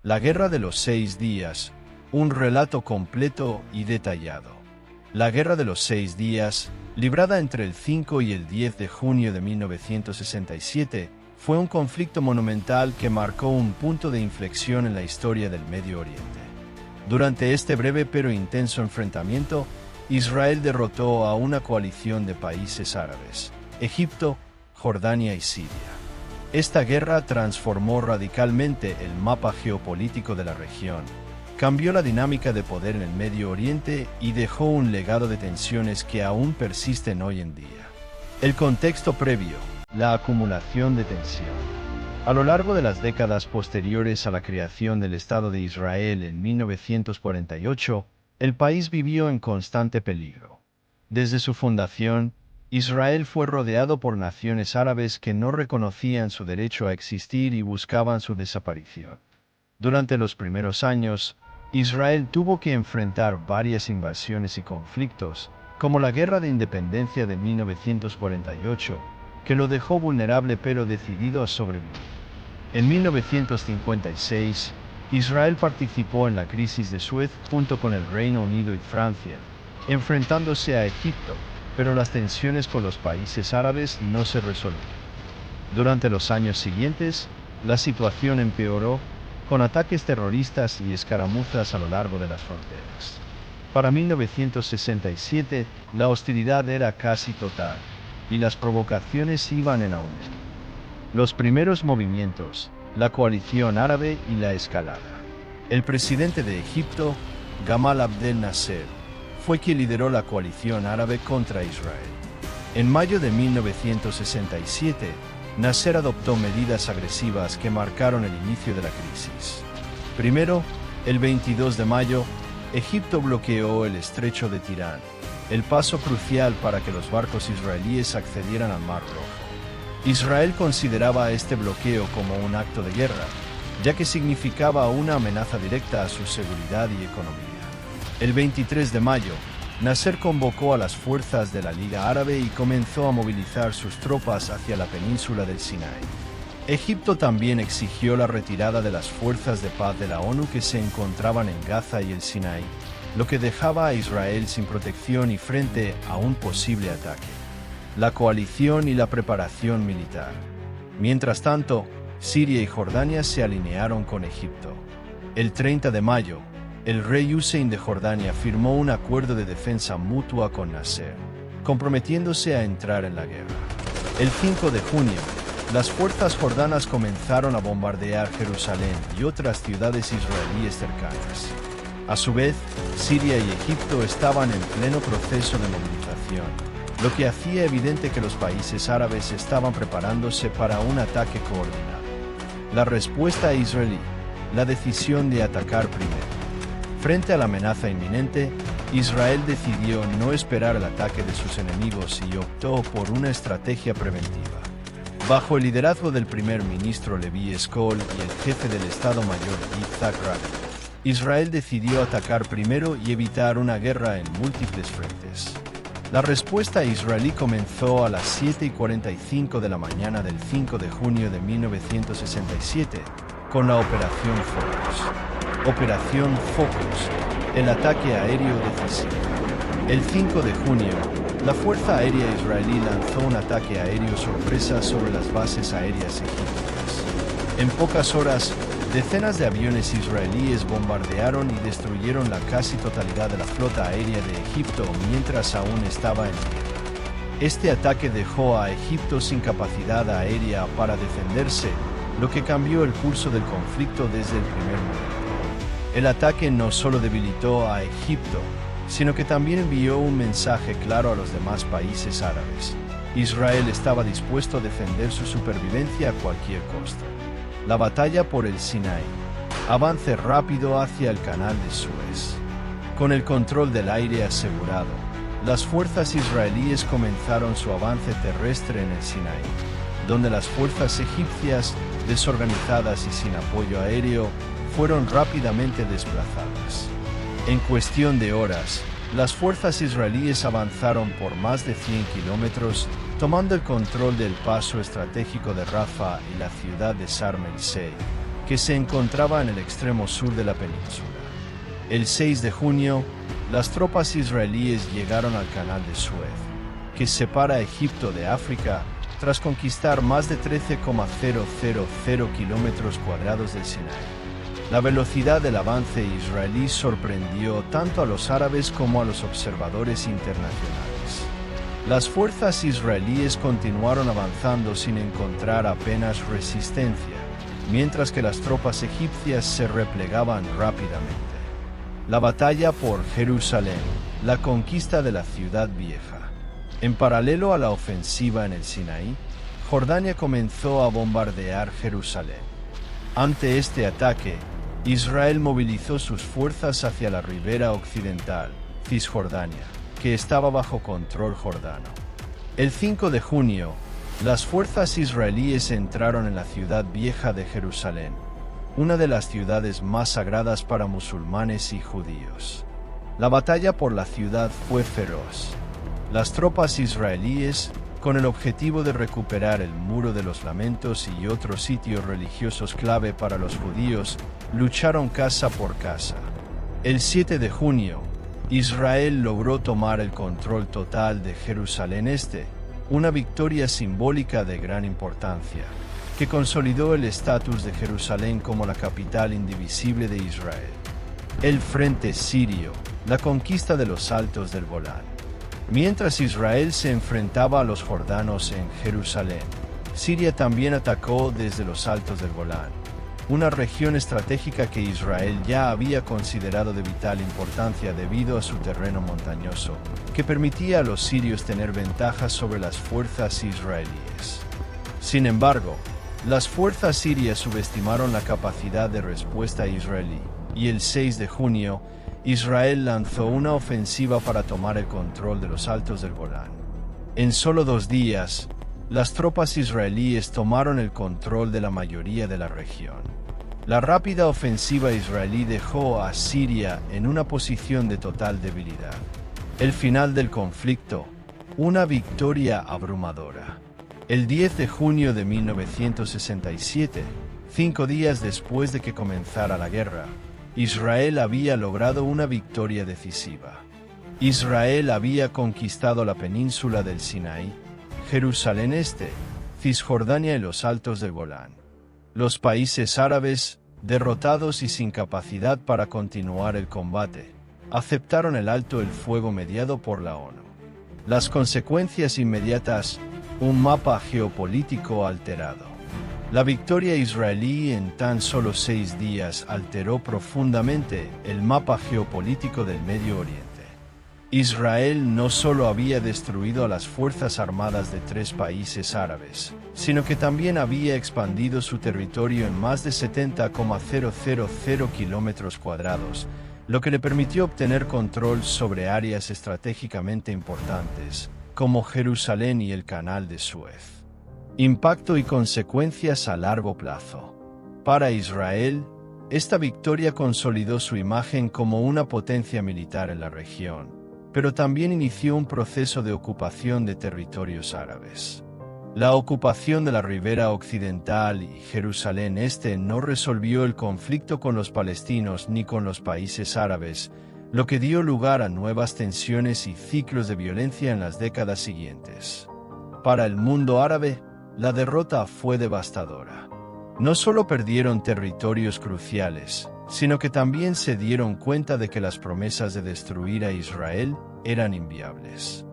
La Guerra de los 6 días, un relato completo y detallado. La Guerra de los 6 días, librada entre el 5 y el 10 de junio de 1967, fue un conflicto monumental que marcó un punto de inflexión en la historia del Medio Oriente. Durante este breve pero intenso enfrentamiento, Israel derrotó a una coalición de países árabes, Egipto, Jordania y Siria. Esta guerra transformó radicalmente el mapa geopolítico de la región, cambió la dinámica de poder en el Medio Oriente y dejó un legado de tensiones que aún persisten hoy en día. El contexto previo, la acumulación de tensión. A lo largo de las décadas posteriores a la creación del Estado de Israel en 1948, el país vivió en constante peligro. Desde su fundación, Israel fue rodeado por naciones árabes que no reconocían su derecho a existir y buscaban su desaparición. Durante los primeros años, Israel tuvo que enfrentar varias invasiones y conflictos, como la Guerra de Independencia de 1948, que lo dejó vulnerable pero decidido a sobrevivir. En 1956, Israel participó en la crisis de Suez junto con el Reino Unido y Francia, enfrentándose a Egipto, pero las tensiones con los países árabes no se resolvieron. Durante los años siguientes, la situación empeoró, con ataques terroristas y escaramuzas a lo largo de las fronteras. Para 1967, la hostilidad era casi total, y las provocaciones iban en aumento. Los primeros movimientos, la coalición árabe y la escalada. El presidente de Egipto, Gamal Abdel Nasser, fue quien lideró la coalición árabe contra Israel. En mayo de 1967, Nasser adoptó medidas agresivas que marcaron el inicio de la crisis. Primero, el 22 de mayo, Egipto bloqueó el estrecho de Tirán, el paso crucial para que los barcos israelíes accedieran al Mar Rojo. Israel consideraba este bloqueo como un acto de guerra, ya que significaba una amenaza directa a su seguridad y economía. El 23 de mayo, Nasser convocó a las fuerzas de la Liga Árabe y comenzó a movilizar sus tropas hacia la península del Sinaí. Egipto también exigió la retirada de las fuerzas de paz de la ONU que se encontraban en Gaza y el Sinaí, lo que dejaba a Israel sin protección y frente a un posible ataque. La coalición y la preparación militar. Mientras tanto, Siria y Jordania se alinearon con Egipto. El 30 de mayo, el rey Hussein de Jordania firmó un acuerdo de defensa mutua con Nasser, comprometiéndose a entrar en la guerra. El 5 de junio, las fuerzas jordanas comenzaron a bombardear Jerusalén y otras ciudades israelíes cercanas. A su vez, Siria y Egipto estaban en pleno proceso de movilización, lo que hacía evidente que los países árabes estaban preparándose para un ataque coordinado. La respuesta israelí, la decisión de atacar primero. Frente a la amenaza inminente, Israel decidió no esperar el ataque de sus enemigos y optó por una estrategia preventiva. Bajo el liderazgo del primer ministro Levi Eshkol y el jefe del Estado Mayor Yitzhak Rabin, Israel decidió atacar primero y evitar una guerra en múltiples frentes. La respuesta israelí comenzó a las 7:45 de la mañana del 5 de junio de 1967, con la Operación Focus. Operación Focus, el ataque aéreo decisivo. El 5 de junio, la Fuerza Aérea Israelí lanzó un ataque aéreo sorpresa sobre las bases aéreas egipcias. En pocas horas, decenas de aviones israelíes bombardearon y destruyeron la casi totalidad de la flota aérea de Egipto mientras aún estaba en guerra. Este ataque dejó a Egipto sin capacidad aérea para defenderse, lo que cambió el curso del conflicto desde el primer momento. El ataque no solo debilitó a Egipto, sino que también envió un mensaje claro a los demás países árabes. Israel estaba dispuesto a defender su supervivencia a cualquier costo. La batalla por el Sinaí. Avance rápido hacia el canal de Suez. Con el control del aire asegurado, las fuerzas israelíes comenzaron su avance terrestre en el Sinaí, donde las fuerzas egipcias, desorganizadas y sin apoyo aéreo, fueron rápidamente desplazadas. En cuestión de horas, las fuerzas israelíes avanzaron por más de 100 kilómetros, tomando el control del paso estratégico de Rafah y la ciudad de Sharm el-Sheikh, que se encontraba en el extremo sur de la península. El 6 de junio, las tropas israelíes llegaron al Canal de Suez, que separa a Egipto de África, tras conquistar más de 13,000 kilómetros cuadrados del Sinaí. La velocidad del avance israelí sorprendió tanto a los árabes como a los observadores internacionales. Las fuerzas israelíes continuaron avanzando sin encontrar apenas resistencia, mientras que las tropas egipcias se replegaban rápidamente. La batalla por Jerusalén, la conquista de la ciudad vieja. En paralelo a la ofensiva en el Sinaí, Jordania comenzó a bombardear Jerusalén. Ante este ataque, Israel movilizó sus fuerzas hacia la ribera occidental, Cisjordania, que estaba bajo control jordano. El 5 de junio, las fuerzas israelíes entraron en la ciudad vieja de Jerusalén, una de las ciudades más sagradas para musulmanes y judíos. La batalla por la ciudad fue feroz. Las tropas israelíes, con el objetivo de recuperar el Muro de los Lamentos y otros sitios religiosos clave para los judíos, lucharon casa por casa. El 7 de junio, Israel logró tomar el control total de Jerusalén Este, una victoria simbólica de gran importancia, que consolidó el estatus de Jerusalén como la capital indivisible de Israel. El frente sirio, la conquista de los Altos del Golán. Mientras Israel se enfrentaba a los jordanos en Jerusalén, Siria también atacó desde los Altos del Golán, una región estratégica que Israel ya había considerado de vital importancia debido a su terreno montañoso, que permitía a los sirios tener ventajas sobre las fuerzas israelíes. Sin embargo, las fuerzas sirias subestimaron la capacidad de respuesta israelí, y el 6 de junio, Israel lanzó una ofensiva para tomar el control de los Altos del Golán. En solo 2 días, las tropas israelíes tomaron el control de la mayoría de la región. La rápida ofensiva israelí dejó a Siria en una posición de total debilidad. El final del conflicto, una victoria abrumadora. El 10 de junio de 1967, 5 días después de que comenzara la guerra, Israel había logrado una victoria decisiva. Israel había conquistado la península del Sinaí, Jerusalén Este, Cisjordania y los Altos del Golán. Los países árabes, derrotados y sin capacidad para continuar el combate, aceptaron el alto el fuego mediado por la ONU. Las consecuencias inmediatas, un mapa geopolítico alterado. La victoria israelí en tan solo 6 días alteró profundamente el mapa geopolítico del Medio Oriente. Israel no solo había destruido a las fuerzas armadas de 3 países árabes, sino que también había expandido su territorio en más de 70,000 kilómetros cuadrados, lo que le permitió obtener control sobre áreas estratégicamente importantes, como Jerusalén y el Canal de Suez. Impacto y consecuencias a largo plazo. Para Israel, esta victoria consolidó su imagen como una potencia militar en la región, pero también inició un proceso de ocupación de territorios árabes. La ocupación de la ribera occidental y Jerusalén Este no resolvió el conflicto con los palestinos ni con los países árabes, lo que dio lugar a nuevas tensiones y ciclos de violencia en las décadas siguientes. Para el mundo árabe, la derrota fue devastadora. No solo perdieron territorios cruciales, sino que también se dieron cuenta de que las promesas de destruir a Israel eran inviables.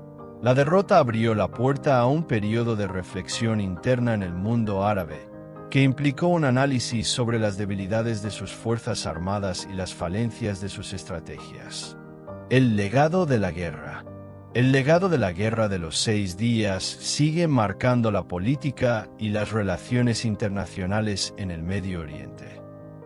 La derrota abrió la puerta a un periodo de reflexión interna en el mundo árabe, que implicó un análisis sobre las debilidades de sus fuerzas armadas y las falencias de sus estrategias. El legado de la guerra. El legado de la Guerra de los 6 días sigue marcando la política y las relaciones internacionales en el Medio Oriente.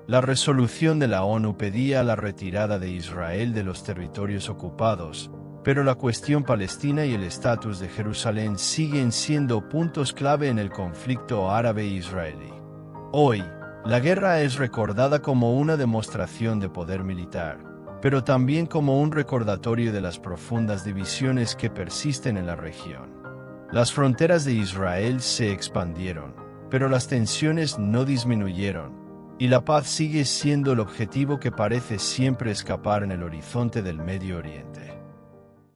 La resolución de la ONU pedía la retirada de Israel de los territorios ocupados, pero la cuestión palestina y el estatus de Jerusalén siguen siendo puntos clave en el conflicto árabe-israelí. Hoy, la guerra es recordada como una demostración de poder militar, pero también como un recordatorio de las profundas divisiones que persisten en la región. Las fronteras de Israel se expandieron, pero las tensiones no disminuyeron, y la paz sigue siendo el objetivo que parece siempre escapar en el horizonte del Medio Oriente.